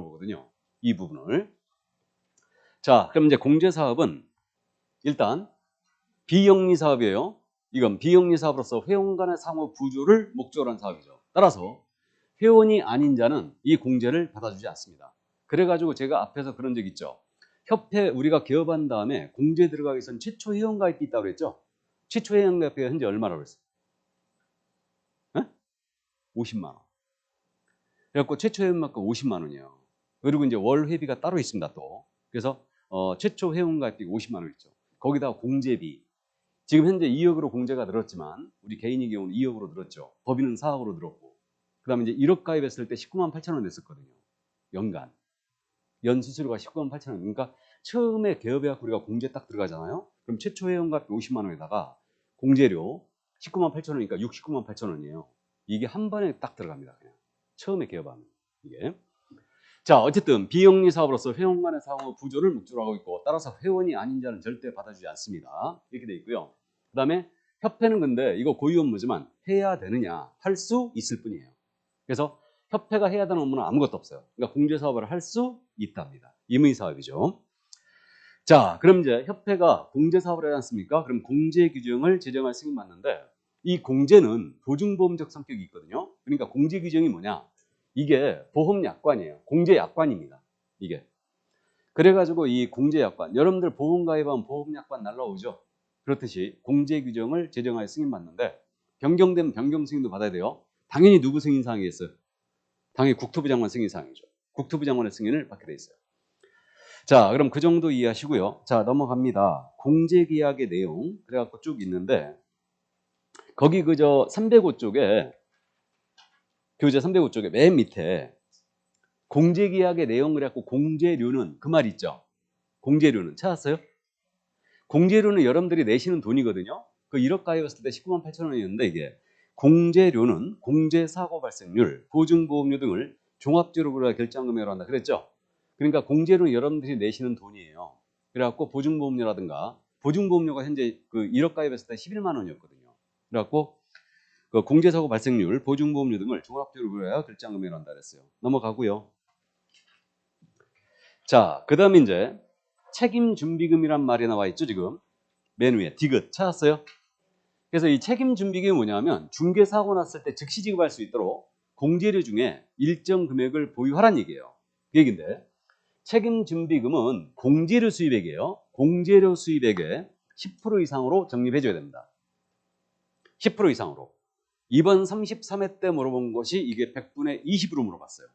물어보거든요. 이 부분을. 자, 그럼 이제 공제사업은 일단 비영리 사업이에요. 이건 비영리 사업으로서 회원 간의 상호 부조를 목적으로 한 사업이죠. 따라서 회원이 아닌 자는 이 공제를 받아주지 않습니다. 그래가지고 제가 앞에서 그런 적 있죠. 협회 우리가 개업한 다음에 공제 들어가기 전 최초 회원가입이 있다고 그랬죠. 최초 회원가입비가 현재 얼마라고 그랬어요? 50만 원. 그래갖고 최초 회원만큼 50만 원이에요. 그리고 이제 월 회비가 따로 있습니다 또. 그래서 최초 회원가입비가 50만 원 있죠. 거기다가 공제비. 지금 현재 2억으로 공제가 늘었지만 우리 개인의 경우는 2억으로 늘었죠. 법인은 4억으로 늘었고. 그 다음에 이제 1억 가입했을 때 19만 8천 원 냈었거든요. 연간. 연 수수료가 19만 8천 원. 그러니까 처음에 개업해갖고 우리가 공제 딱 들어가잖아요. 그럼 최초 회원가입 50만 원에다가 공제료 19만 8천 원이니까 69만 8천 원이에요. 이게 한 번에 딱 들어갑니다. 그냥. 처음에 개업하면. 이게. 자, 어쨌든 비영리 사업으로서 회원 간의 상호 부조를 목적으로 하고 있고 따라서 회원이 아닌 자는 절대 받아주지 않습니다. 이렇게 돼 있고요. 그 다음에 협회는 근데 이거 고유 업무지만 해야 되느냐 할 수 있을 뿐이에요. 그래서 협회가 해야 되는 업무는 아무것도 없어요. 그러니까 공제사업을 할 수 있답니다. 임의사업이죠. 자, 그럼 이제 협회가 공제사업을 해야 않습니까? 그럼 공제 규정을 제정할 승인받는데 이 공제는 보증보험적 성격이 있거든요. 그러니까 공제 규정이 뭐냐? 이게 보험약관이에요. 공제약관입니다. 이게. 그래가지고 이 공제약관, 여러분들 보험 가입하면 보험약관 날라오죠. 그렇듯이 공제 규정을 제정할 승인받는데 변경되면 변경 승인도 받아야 돼요. 당연히 누구 승인사항이겠어요? 당연히 국토부 장관 승인사항이죠. 국토부 장관의 승인을 받게 돼 있어요. 자, 그럼 그 정도 이해하시고요. 자, 넘어갑니다. 공제계약의 내용 그래갖고 쭉 있는데 거기 그저 305 쪽에 교재 305 쪽에 맨 밑에 공제계약의 내용 그래갖고 공제료는 그 말 있죠. 공제료는 찾았어요? 공제료는 여러분들이 내시는 돈이거든요. 그 1억 가입했을 때 19만 8천 원이었는데 이게 공제료는 공제사고 발생률, 보증보험료 등을 종합적으로 결정금액으로 한다 그랬죠. 그러니까 공제료는 여러분들이 내시는 돈이에요. 그래갖고 보증보험료라든가 보증보험료가 현재 그 1억 가입했을 때 11만 원이었거든요. 그래갖고 그 공제사고 발생률, 보증보험료 등을 종합적으로 해야 결정금액으로 한다 그랬어요. 넘어가고요. 자, 그 다음에 이제 책임준비금이란 말이 나와 있죠, 지금. 맨 위에, 디귿. 찾았어요? 그래서 이 책임준비금이 뭐냐면, 중개사고 났을 때 즉시 지급할 수 있도록 공제료 중에 일정 금액을 보유하라는 얘기예요. 그 얘기인데, 책임준비금은 공제료 수입액이에요. 공제료 수입액의 10% 이상으로 적립해줘야 됩니다. 10% 이상으로. 이번 33회 때 물어본 것이 이게 100분의 20으로 물어봤어요.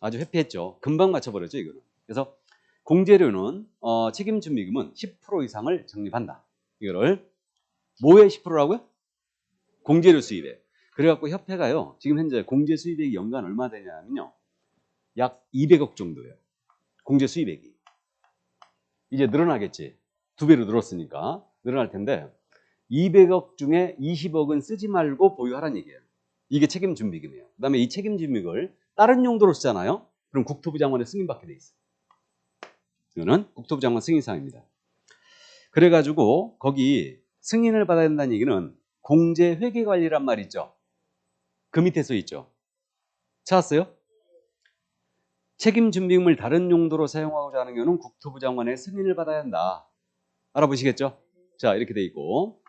아주 회피했죠. 금방 맞춰버렸죠, 이거는. 그래서 공제료는 책임준비금은 10% 이상을 적립한다. 이거를 뭐의 10%라고요? 공제료 수입액. 그래갖고 협회가요. 지금 현재 공제 수입액이 연간 얼마 되냐면요. 약 200억 정도예요. 공제 수입액이. 이제 늘어나겠지. 2배로 늘었으니까 늘어날 텐데 200억 중에 20억은 쓰지 말고 보유하라는 얘기예요. 이게 책임준비금이에요. 그 다음에 이 책임준비금을 다른 용도로 쓰잖아요. 그럼 국토부 장관의 승인받게 돼 있어요. 이거는 국토부 장관 승인사항입니다. 그래가지고 거기 승인을 받아야 된다는 얘기는 공제회계관리란 말 있죠. 그 밑에 써 있죠. 찾았어요? 책임준비금을 다른 용도로 사용하고자 하는 경우는 국토부 장관의 승인을 받아야 한다. 알아보시겠죠? 자, 이렇게 돼 있고.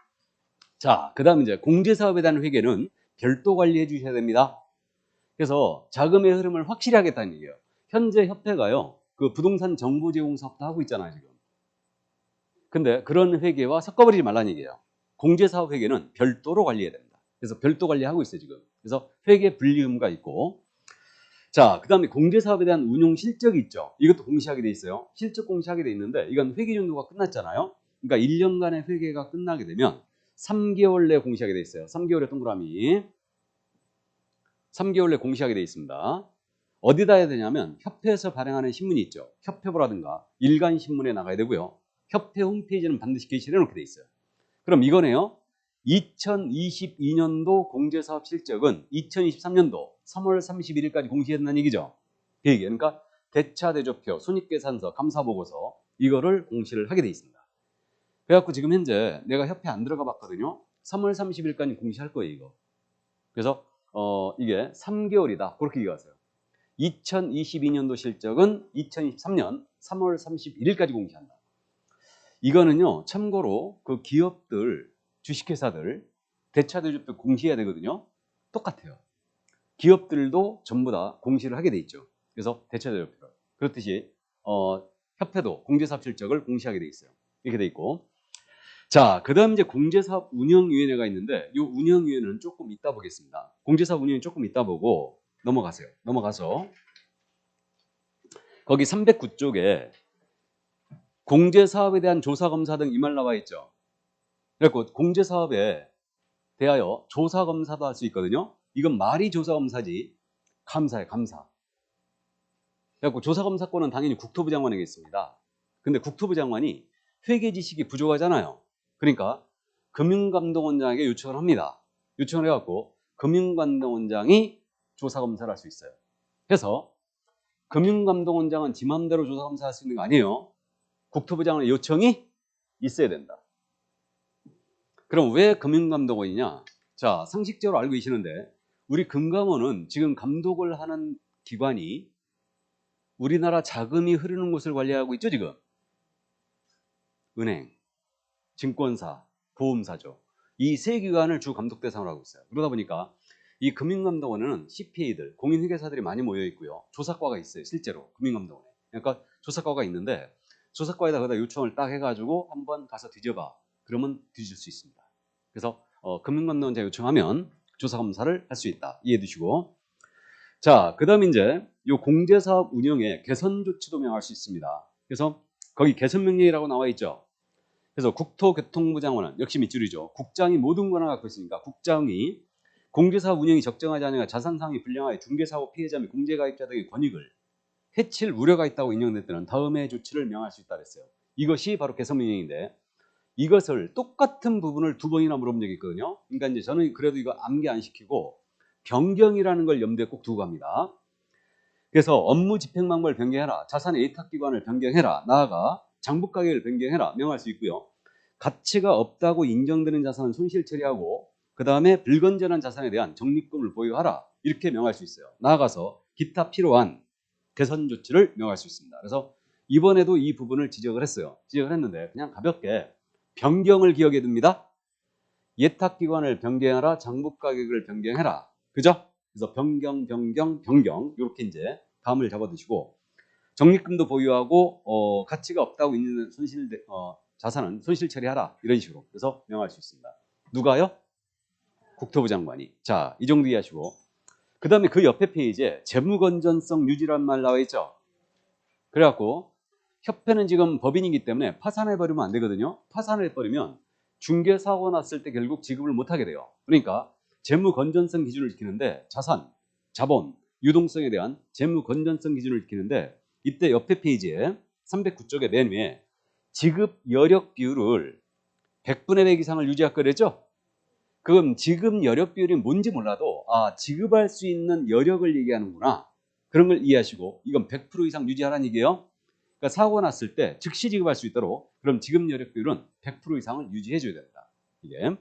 자, 그 다음 이제 공제사업에 대한 회계는 별도 관리해 주셔야 됩니다. 그래서 자금의 흐름을 확실히 하겠다는 얘기예요. 현재 협회가요, 그 부동산 정보 제공 사업도 하고 있잖아요, 지금. 근데 그런 회계와 섞어버리지 말라는 얘기예요. 공제사업 회계는 별도로 관리해야 됩니다. 그래서 별도 관리하고 있어요, 지금. 그래서 회계 분리 의무가 있고. 자, 그 다음에 공제사업에 대한 운용 실적이 있죠. 이것도 공시하게 돼 있어요. 실적 공시하게 돼 있는데 이건 회계 연도가 끝났잖아요. 그러니까 1년간의 회계가 끝나게 되면 3개월 내에 공시하게 돼 있어요. 3개월의 동그라미. 3개월 내에 공시하게 돼 있습니다. 어디다 해야 되냐면 협회에서 발행하는 신문이 있죠. 협회보라든가 일간신문에 나가야 되고요. 협회 홈페이지는 반드시 게시해 놓게 돼 있어요. 그럼 이거네요. 2022년도 공제사업 실적은 2023년도 3월 31일까지 공시한다는 얘기죠. 그 얘기. 그러니까 대차대조표, 손익계산서, 감사보고서 이거를 공시를 하게 돼 있습니다. 그래갖고 지금 현재 내가 협회 안 들어가 봤거든요. 3월 30일까지 공시할 거예요, 이거. 그래서 이게 3개월이다. 그렇게 얘기하세요. 2022년도 실적은 2023년 3월 31일까지 공시한다. 이거는요, 참고로 그 기업들, 주식회사들, 대차대조표 공시해야 되거든요. 똑같아요. 기업들도 전부 다 공시를 하게 돼 있죠. 그래서 대차대조표. 그렇듯이 협회도 공제사업 실적을 공시하게 돼 있어요. 이렇게 돼 있고. 자, 그 다음 이제 공제사업 운영위원회가 있는데, 이 운영위원회는 조금 이따 보겠습니다. 공제사업 운영위 조금 이따 보고 넘어가세요. 넘어가서 거기 309쪽에 공제사업에 대한 조사검사 등 이 말 나와 있죠. 그래서 공제사업에 대하여 조사검사도 할 수 있거든요. 이건 말이 조사검사지 감사예요. 감사. 그래서 조사검사권은 당연히 국토부 장관에게 있습니다. 근데 국토부 장관이 회계 지식이 부족하잖아요. 그러니까 금융감독원장에게 요청을 합니다. 요청을 해갖고 금융감독원장이 조사검사를 할 수 있어요. 그래서 금융감독원장은 지 맘대로 조사검사할 수 있는 거 아니에요. 국토부 장관의 요청이 있어야 된다. 그럼 왜 금융감독원이냐? 자, 상식적으로 알고 계시는데 우리 금감원은 지금 감독을 하는 기관이 우리나라 자금이 흐르는 곳을 관리하고 있죠, 지금. 은행, 증권사, 보험사죠. 이 세 기관을 주 감독 대상으로 하고 있어요. 그러다 보니까 이 금융감독원에는 CPA들, 공인회계사들이 많이 모여 있고요. 조사과가 있어요, 실제로 금융감독원에. 그러니까 조사과가 있는데 조사과에다 거기다 요청을 딱 해가지고 한번 가서 뒤져봐. 그러면 뒤질 수 있습니다. 그래서 금융감독원장 요청하면 조사검사를 할 수 있다. 이해해 두시고. 자, 그 다음에 이제 이 공제사업 운영에 개선 조치도 명할 수 있습니다. 그래서 거기 개선명령이라고 나와 있죠. 그래서 국토교통부 장관은 역시 밑줄이죠. 국장이 모든 권한을 갖고 있으니까 국장이 공제사업 운영이 적정하지 않으며 자산상이 불량하여 중개사업 피해자 및 공제가입자 등의 권익을 해칠 우려가 있다고 인정될 때는 다음의 조치를 명할 수 있다 그랬어요. 이것이 바로 개선명령인데 이것을 똑같은 부분을 두 번이나 물어본 적이 있거든요. 그러니까 이제 저는 그래도 이거 암기 안 시키고 변경이라는 걸 염두에 꼭 두고 갑니다. 그래서 업무 집행 방법을 변경해라. 자산의 예탁기관을 변경해라. 나아가 장부가격을 변경해라. 명할 수 있고요. 가치가 없다고 인정되는 자산은 손실 처리하고 그 다음에 불건전한 자산에 대한 적립금을 보유하라. 이렇게 명할 수 있어요. 나아가서 기타 필요한 개선 조치를 명할 수 있습니다. 그래서 이번에도 이 부분을 지적을 했어요. 지적을 했는데 그냥 가볍게 변경을 기억해 둡니다. 예탁기관을 변경하라. 장부가격을 변경해라. 그죠? 그래서 변경 이렇게 이제 감을 잡아두시고 적립금도 보유하고 가치가 없다고 있는 자산은 손실 처리하라. 이런 식으로 그래서 명할 수 있습니다. 누가요? 국토부 장관이. 자, 이 정도 이해하시고 그 다음에 그 옆에 페이지에 재무건전성 유지란 말 나와 있죠. 그래갖고 협회는 지금 법인이기 때문에 파산해버리면 안 되거든요. 파산해버리면 중개사고 났을 때 결국 지급을 못하게 돼요. 그러니까 재무건전성 기준을 지키는데 자산, 자본, 유동성에 대한 재무건전성 기준을 지키는데 이때 옆에 페이지에 309쪽에 맨 위에 지급 여력 비율을 100분의 100 이상을 유지할 거랬죠? 그럼 지급 여력 비율이 뭔지 몰라도 지급할 수 있는 여력을 얘기하는구나. 그런 걸 이해하시고 이건 100% 이상 유지하라는 얘기예요. 그러니까 사고가 났을 때 즉시 지급할 수 있도록 그럼 지급 여력 비율은 100% 이상을 유지해 줘야 된다. 이게.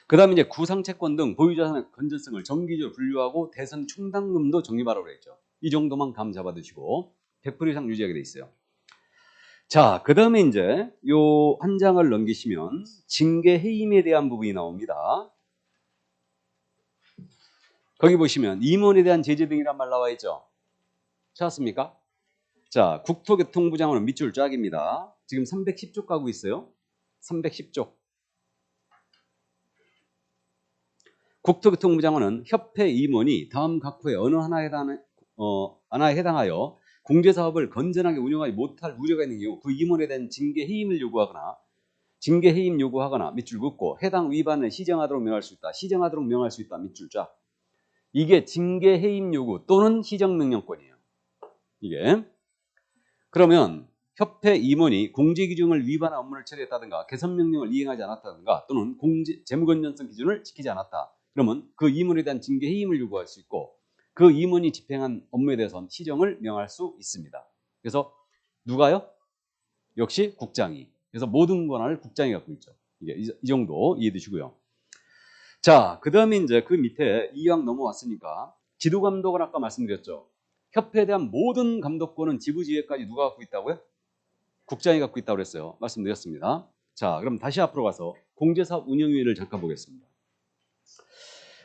그 다음에 이제 구상채권 등 보유자산의 건전성을 정기적으로 분류하고 대선 충당금도 적립하라고 했죠. 이 정도만 감 잡아두시고 100% 이상 유지하게 돼 있어요. 자, 그 다음에 이제 요 한 장을 넘기시면 징계 해임에 대한 부분이 나옵니다. 거기 보시면 임원에 대한 제재 등이란 말 나와 있죠. 찾았습니까? 자, 국토교통부 장관은 밑줄 쫙입니다. 지금 310쪽 가고 있어요. 310쪽. 국토교통부 장관은 협회 임원이 다음 각호의 어느 하나에 해당하여 공제사업을 건전하게 운영하지 못할 우려가 있는 경우 그 임원에 대한 징계 해임을 요구하거나 징계 해임 요구하거나 밑줄 긋고 해당 위반을 시정하도록 명할 수 있다. 시정하도록 명할 수 있다. 밑줄 쫙. 이게 징계 해임 요구 또는 시정명령권이에요. 이게. 그러면 협회 임원이 공제기준을 위반한 업무를 처리했다든가 개선명령을 이행하지 않았다든가 또는 재무건전성 기준을 지키지 않았다. 그러면 그 임원에 대한 징계 해임을 요구할 수 있고 그 임원이 집행한 업무에 대해서는 시정을 명할 수 있습니다. 그래서 누가요? 역시 국장이. 그래서 모든 권한을 국장이 갖고 있죠. 이게 이 정도 이해해 두시고요. 자, 그 다음에 이제 그 밑에 이왕 넘어왔으니까 지도 감독은 아까 말씀드렸죠. 협회에 대한 모든 감독권은 지부지회까지 누가 갖고 있다고요? 국장이 갖고 있다고 그랬어요. 말씀드렸습니다. 자, 그럼 다시 앞으로 가서 공제사업 운영위원회를 잠깐 보겠습니다.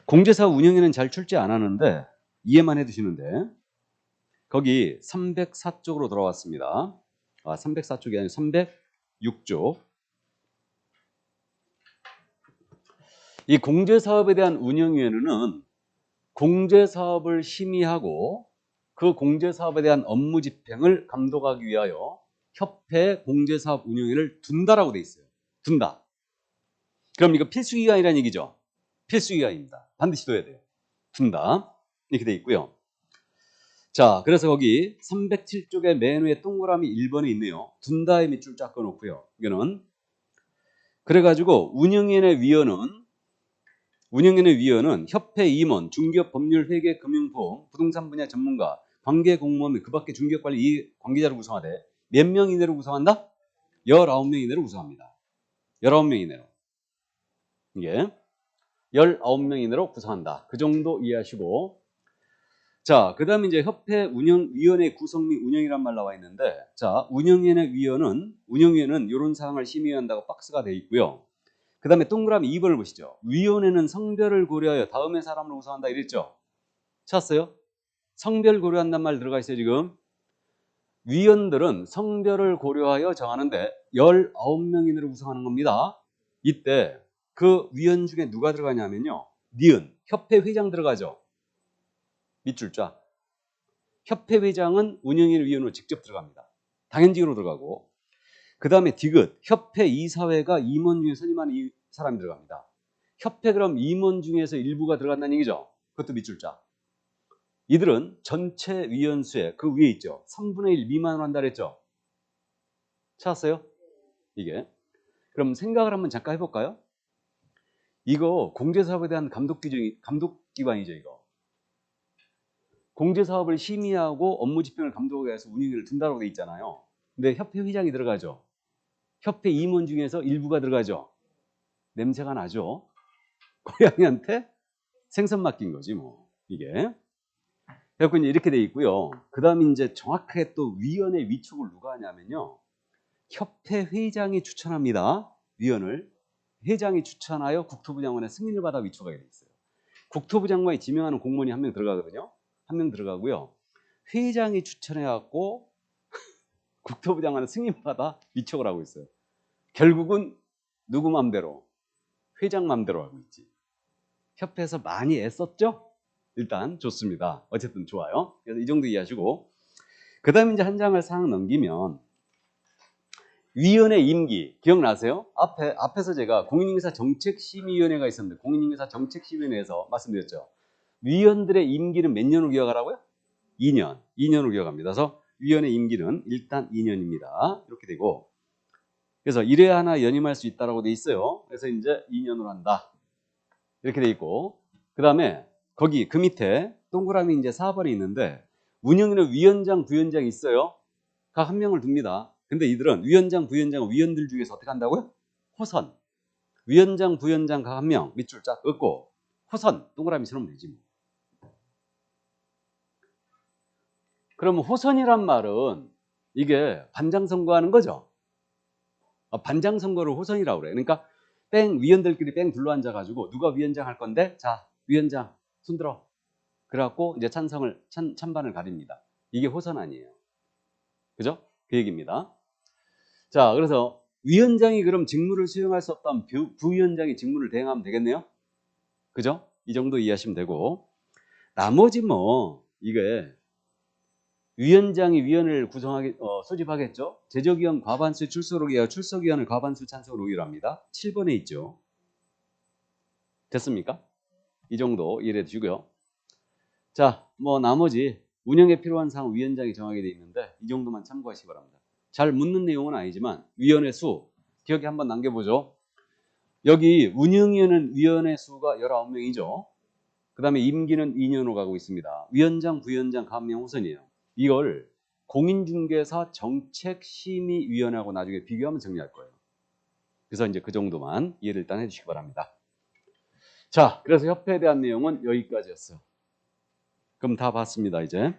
공제사업 운영위원회는 잘 출제 안 하는데 이해만 해두시는데 거기 304쪽으로 돌아왔습니다. 304쪽이 아니라 306쪽. 이 공제사업에 대한 운영위원회는 공제사업을 심의하고 그 공제사업에 대한 업무 집행을 감독하기 위하여 협회 공제사업 운영위를 둔다라고 돼 있어요. 둔다. 그럼 이거 필수기관이라는 얘기죠. 필수기관입니다. 반드시 둬야 돼요. 둔다. 이렇게 돼 있고요. 자, 그래서 거기 307쪽의 맨 위에 동그라미 1번에 있네요. 둔다의 밑줄 쫙 그어놓고요. 이거는 그래가지고 운영위원회 위원은 협회 임원, 중개업, 법률, 회계, 금융보험, 부동산 분야 전문가, 관계 공무원 및 그 밖의 중개업 관리 이 관계자를 구성하되 몇 명 이내로 구성한다? 19명 이내로 구성합니다. 19명 이내로. 이게 19명 이내로 구성한다. 그 정도 이해하시고. 자, 그 다음에 이제 협회 운영위원회 구성 및 운영이란 말 나와 있는데, 자, 운영위원회 운영위원회는 이런 사항을 심의한다고 박스가 되어 있고요. 그 다음에 동그라미 2번을 보시죠. 위원회는 성별을 고려하여 다음의 사람을 구성한다 이랬죠? 찾았어요? 성별 고려한단 말 들어가 있어요, 지금. 위원들은 성별을 고려하여 정하는데 19명 이내로 구성하는 겁니다. 이때 그 위원 중에 누가 들어가냐면요. 니은, 협회 회장 들어가죠. 밑줄 쫙. 협회 회장은 운영위원회 위원으로 직접 들어갑니다. 당연직으로 들어가고. 그 다음에 디귿, 협회 이사회가 임원 중에 선임하는 이 사람이 들어갑니다. 협회 그럼 임원 중에서 일부가 들어간다는 얘기죠. 그것도 밑줄 쫙. 이들은 전체 위원수의 그 위에 있죠. 3분의 1 미만으로 한다 그랬죠. 찾았어요? 이게. 그럼 생각을 한번 잠깐 해볼까요? 이거 공제사업에 대한 감독기관이죠, 이거. 공제사업을 심의하고 업무 집행을 감독하기 위해서 운영위를 둔다고 돼 있잖아요. 근데 협회 회장이 들어가죠. 협회 임원 중에서 일부가 들어가죠. 냄새가 나죠. 고양이한테 생선 맡긴 거지 뭐 이게. 그래서 이렇게 돼 있고요. 그 다음에 이제 정확하게 또 위원회 위촉을 누가 하냐면요. 협회 회장이 추천합니다. 위원을. 회장이 추천하여 국토부 장관의 승인을 받아 위촉하게 돼 있어요. 국토부 장관이 지명하는 공무원이 한 명 들어가거든요. 한 명 들어가고요. 회장이 추천해갖고 국토부 장관의 승인받아 위촉을 하고 있어요. 결국은 누구 맘대로? 회장 맘대로 하고 있지. 협회에서 많이 애썼죠? 일단 좋습니다. 어쨌든 좋아요. 그래서 이 정도 이해하시고, 그 다음에 이제 한 장을 싹 넘기면 위원회 임기 기억나세요? 앞에서 제가 공인인계사 정책심의위원회가 있었는데 공인인계사 정책심의위원회에서 말씀드렸죠. 위원들의 임기는 몇 년으로 기억하라고요? 2년. 2년으로 기억합니다. 그래서 위원회 임기는 일단 2년입니다. 이렇게 되고, 그래서 1회 하나 연임할 수 있다라고 돼 있어요. 그래서 이제 2년으로 한다. 이렇게 돼 있고, 그 다음에 거기 그 밑에 동그라미 이제 4번이 있는데 운영위는 위원장, 부위원장이 있어요. 각 한 명을 둡니다. 근데 이들은 위원장, 부위원장은 위원들 중에서 어떻게 한다고요? 호선. 위원장, 부위원장 각 한 명 밑줄 쫙 긋고 호선 동그라미 쳐놓으면 되지 뭐. 그러면 호선이란 말은 이게 반장 선거하는 거죠. 반장 선거를 호선이라고 그래. 그러니까 뺑 위원들끼리 뺑 둘러 앉아가지고 누가 위원장 할 건데 자 위원장 손들어. 그래갖고 이제 찬반을 가립니다. 이게 호선 아니에요. 그죠? 그 얘기입니다. 자, 그래서 위원장이 그럼 직무를 수행할 수 없다면 부위원장이 직무를 대행하면 되겠네요. 그죠? 이 정도 이해하시면 되고, 나머지 뭐 이게 위원장이 위원을 소집하겠죠. 제적위원 과반수 출석으로 기하여 출석위원을 과반수 찬성으로 의결합니다. 7번에 있죠. 됐습니까? 이 정도 이해해 주시고요. 자, 뭐 나머지 운영에 필요한 사항 위원장이 정하게 돼 있는데 이 정도만 참고하시기 바랍니다. 잘 묻는 내용은 아니지만 위원회 수 기억에 한번 남겨보죠. 여기 운영위원회 수가 19명이죠. 그 다음에 임기는 2년으로 가고 있습니다. 위원장, 부위원장 각 명 호선이에요. 이걸 공인중개사 정책심의위원회하고 나중에 비교하면 정리할 거예요. 그래서 이제 그 정도만 이해를 일단 해주시기 바랍니다. 자, 그래서 협회에 대한 내용은 여기까지였어요. 그럼 다 봤습니다, 이제.